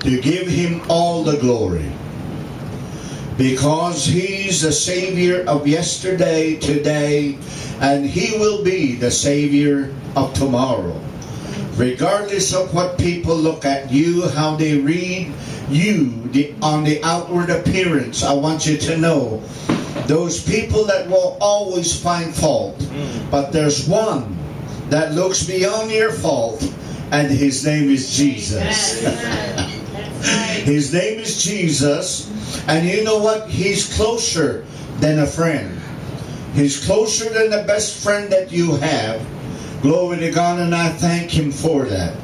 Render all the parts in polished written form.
to give Him all the glory. Because He's the Savior of yesterday, today, and He will be the Savior of tomorrow. Regardless of what people look at you, how they read you, on the outward appearance, I want you to know, those people that will always find fault. But there's one that looks beyond your fault, and His name is Jesus. His name is Jesus. And you know what? He's closer than a friend. He's closer than the best friend that you have. Glory to God, and I thank Him for that.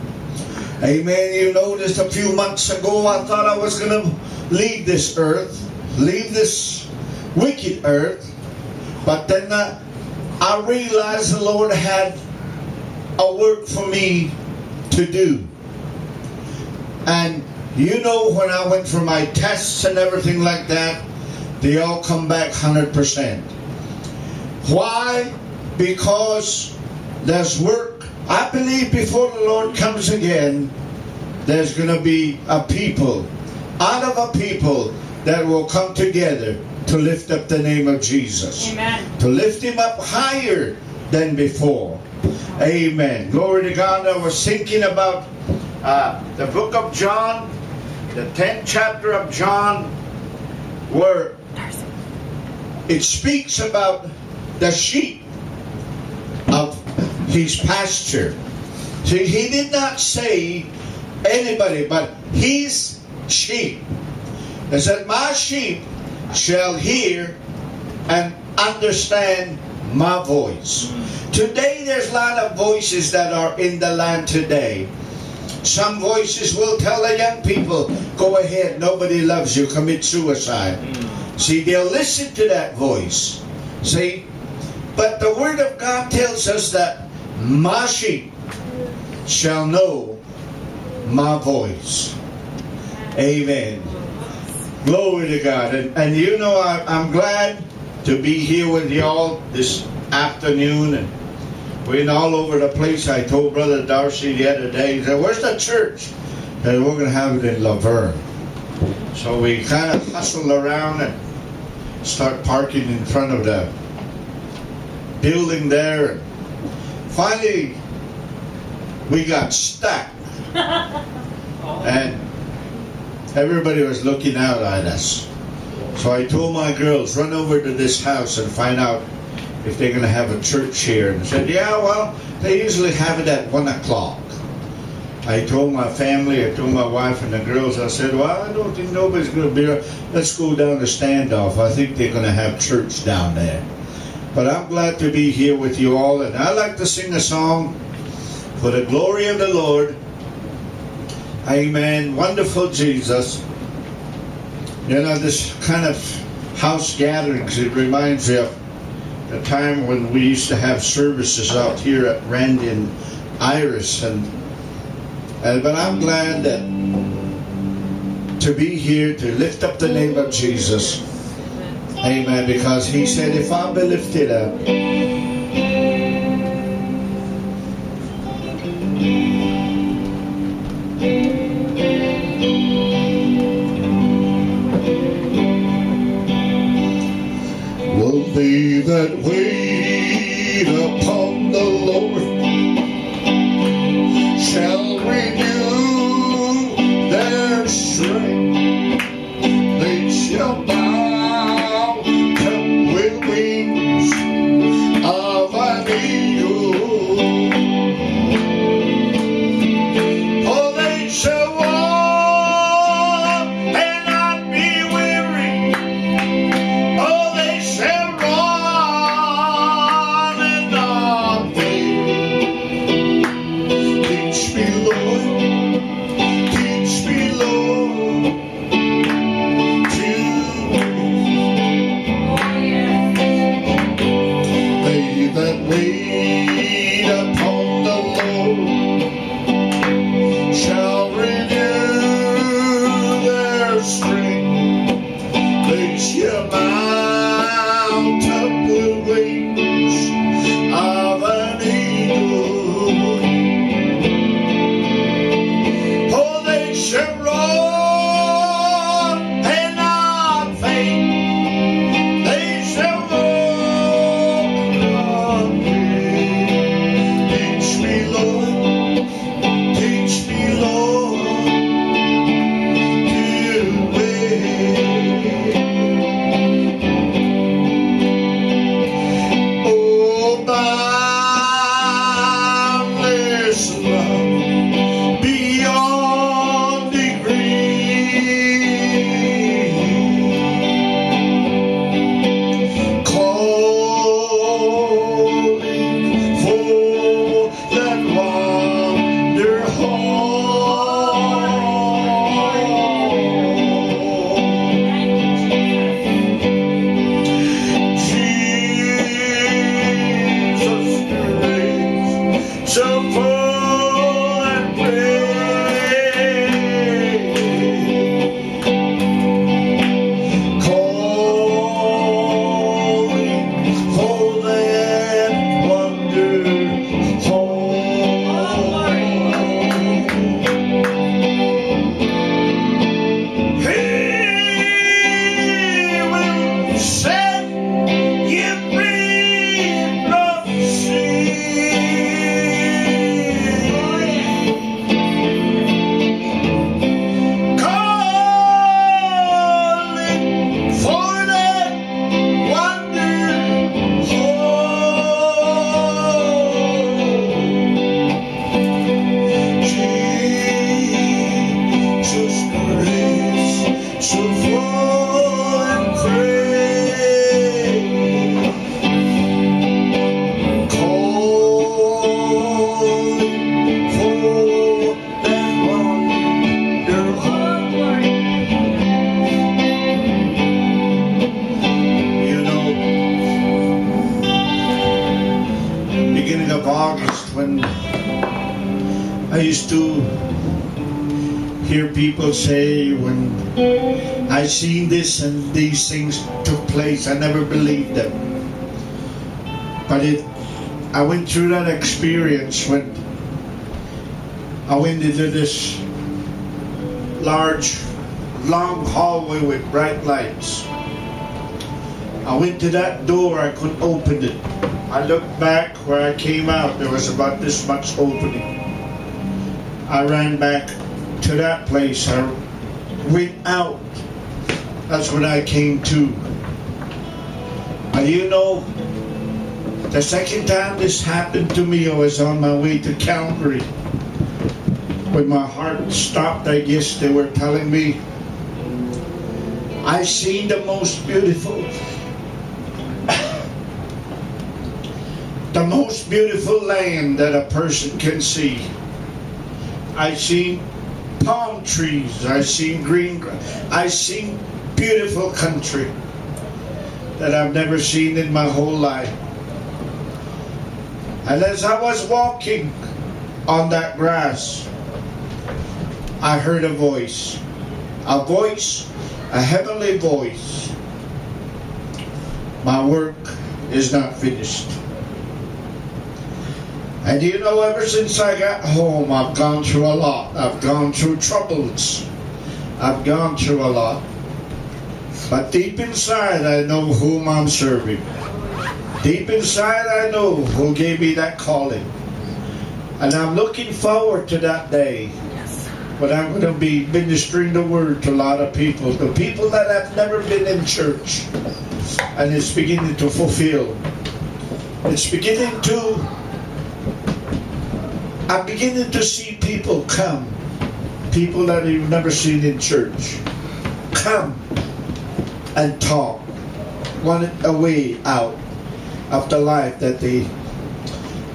Amen. You noticed a few months ago I thought I was going to leave this earth, leave this wicked earth. But then I realized the Lord had a work for me to do. And you know, when I went for my tests and everything like that, they all come back 100%. Why? Because there's work. I believe before the Lord comes again, there's going to be a people, out of a people, that will come together to lift up the name of Jesus. Amen. To lift Him up higher than before. Amen. Glory to God. I was thinking about the book of John, the 10th chapter of John, where it speaks about the sheep of His pasture. See, He did not say anybody, but His sheep. He said, my sheep shall hear and understand my voice. Today there's a lot of voices that are in the land today. Some voices will tell the young people, go ahead, nobody loves you, commit suicide. See, they'll listen to that voice. See? But the Word of God tells us that my sheep shall know my voice. Amen. Glory to God. And you know, I'm glad to be here with y'all this afternoon. And we're all over the place. I told Brother Darcy the other day, he said, where's the church? And we're going to have it in Laverne. So we kind of hustle around and start parking in front of the building there. And finally, we got stuck. And everybody was looking out at us. So I told my girls, run over to this house and find out if they're going to have a church here. And said, yeah, well, they usually have it at 1 o'clock. I told my family, I told my wife and the girls, I said, well, I don't think nobody's going to be there. Let's go down to Standoff. I think they're going to have church down there. But I'm glad to be here with you all. And I like to sing a song, For the Glory of the Lord. Amen. Wonderful Jesus. You know, this kind of house gatherings, it reminds me of the time when we used to have services out here at Randy and Iris. But I'm glad that to be here to lift up the name of Jesus. Amen. Because He said, if I be lifted up, they that wait upon the Lord shall renew their strength. They shall mount up with wings used to hear people say, when I seen this and these things took place, I never believed them. But I went through that experience when I went into this large, long hallway with bright lights. I went to that door, I couldn't open it. I looked back where I came out, there was about this much opening. I ran back to that place, I went out. That's when I came to. And you know, the second time this happened to me, I was on my way to Calvary. When my heart stopped, I guess they were telling me, I seen the most beautiful, the most beautiful land that a person can see. I seen palm trees, I seen green grass, I seen beautiful country that I've never seen in my whole life. And as I was walking on that grass, I heard a voice, a heavenly voice. My work is not finished. And you know, ever since I got home, I've gone through a lot. I've gone through troubles. I've gone through a lot. But deep inside, I know whom I'm serving. Deep inside, I know who gave me that calling. And I'm looking forward to that day when I'm going to be ministering the word to a lot of people. The people that have never been in church. And it's beginning to fulfill. It's beginning to... I'm beginning to see people come. People that you've never seen in church. Come and talk. Want a way out of the life that they...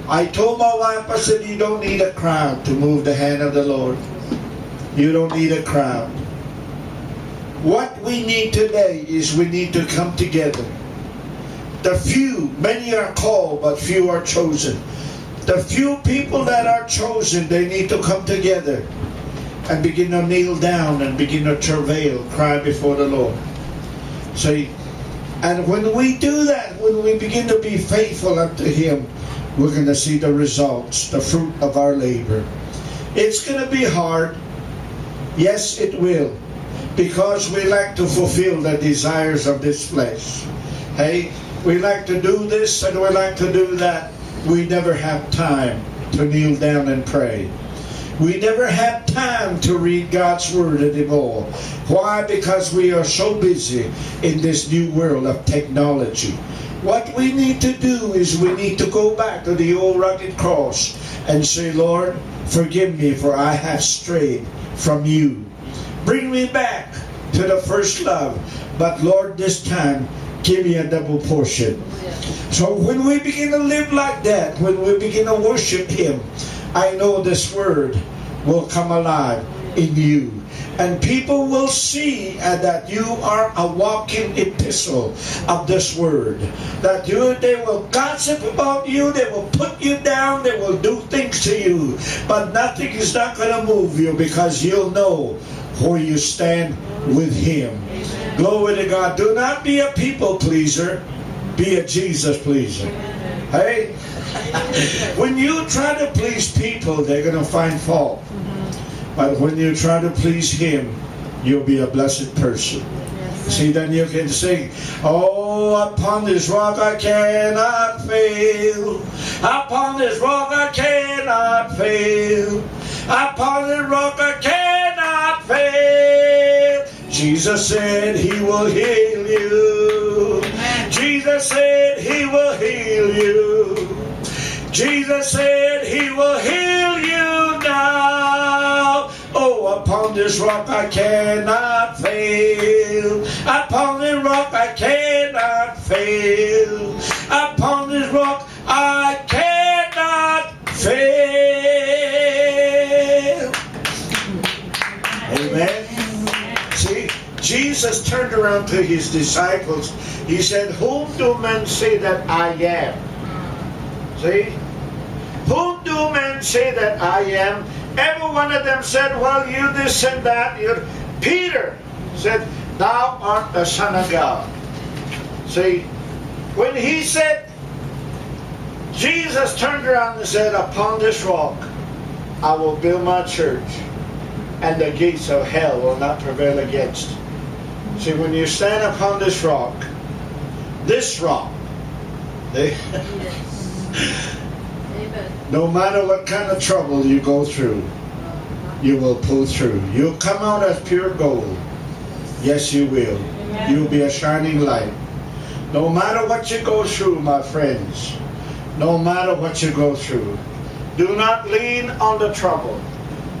I told my wife, I said, you don't need a crowd to move the hand of the Lord. You don't need a crowd. What we need today is we need to come together. The few, many are called, but few are chosen. The few people that are chosen, they need to come together and begin to kneel down and begin to travail, cry before the Lord. See, and when we do that, when we begin to be faithful unto Him, we're going to see the results, the fruit of our labor. It's going to be hard. Yes, it will. Because we like to fulfill the desires of this flesh. Hey, we like to do this and we like to do that. We never have time to kneel down and pray. We never have time to read God's Word anymore. Why? Because we are so busy in this new world of technology. What we need to do is we need to go back to the old rugged cross and say, Lord, forgive me for I have strayed from you. Bring me back to the first love. But Lord, this time, give me a double portion. So when we begin to live like that, when we begin to worship Him, I know this Word will come alive in you. And people will see that you are a walking epistle of this Word. That they will gossip about you, they will put you down, they will do things to you. But nothing is not going to move you because you'll know where you stand with Him. Glory to God. Do not be a people pleaser. Be a Jesus pleaser. Hey? When you try to please people, they're going to find fault. But when you try to please Him, you'll be a blessed person. See, then you can sing, oh, upon this rock I cannot fail. Upon this rock I cannot fail. Upon this rock I cannot fail. Jesus said He will heal you. Jesus said He will heal you. Jesus said He will heal you now. Oh, upon this rock I cannot fail. Upon this rock I cannot fail. Upon this rock I cannot fail. Amen. See, Jesus turned around to His disciples. He said, whom do men say that I am? See? Whom do men say that I am? Every one of them said, well, you this and that. Peter said, thou art the Son of God. See, when he said, Jesus turned around and said, upon this rock I will build my church, and the gates of hell will not prevail against. See, when you stand upon this rock, no matter what kind of trouble you go through, you will pull through. You'll come out as pure gold. Yes, you will. Amen. You'll be a shining light. No matter what you go through, my friends, no matter what you go through, do not lean on the trouble.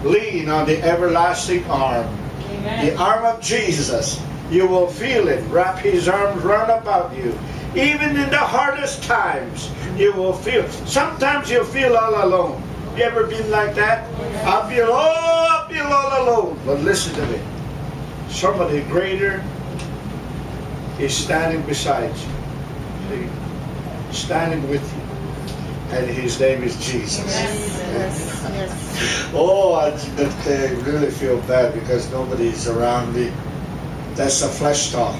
Lean on the everlasting arm. Amen. The arm of Jesus. You will feel it. Wrap his arms round about you. Even in the hardest times, you will feel. Sometimes you'll feel all alone. You ever been like that? I feel all alone. But listen to me. Somebody greater is standing beside you. See? Standing with you. And his name is Jesus. Yes. Oh, I really feel bad because nobody's around me. That's the flesh talk.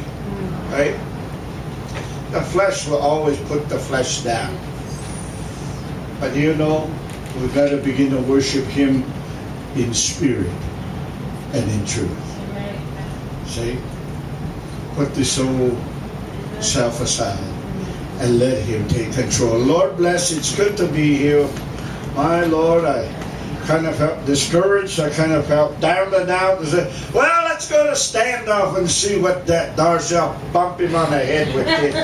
Right? The flesh will always put the flesh down. But you know, we've got to begin to worship him in spirit and in truth. See? Put this old self aside and let him take control. Lord bless, it's good to be here. My Lord, I kind of felt discouraged. I kind of felt down and out and said, well, let's go to standoff and see what that Darshall bump him on the head with this.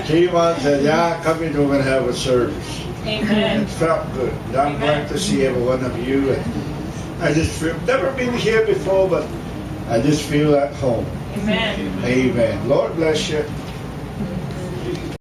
Came on and said, yeah, come in, we're going to have a service. Amen. It felt good. I'm glad to see every one of you. And I just feel, never been here before, but I just feel at home. Amen. Amen. Lord bless you.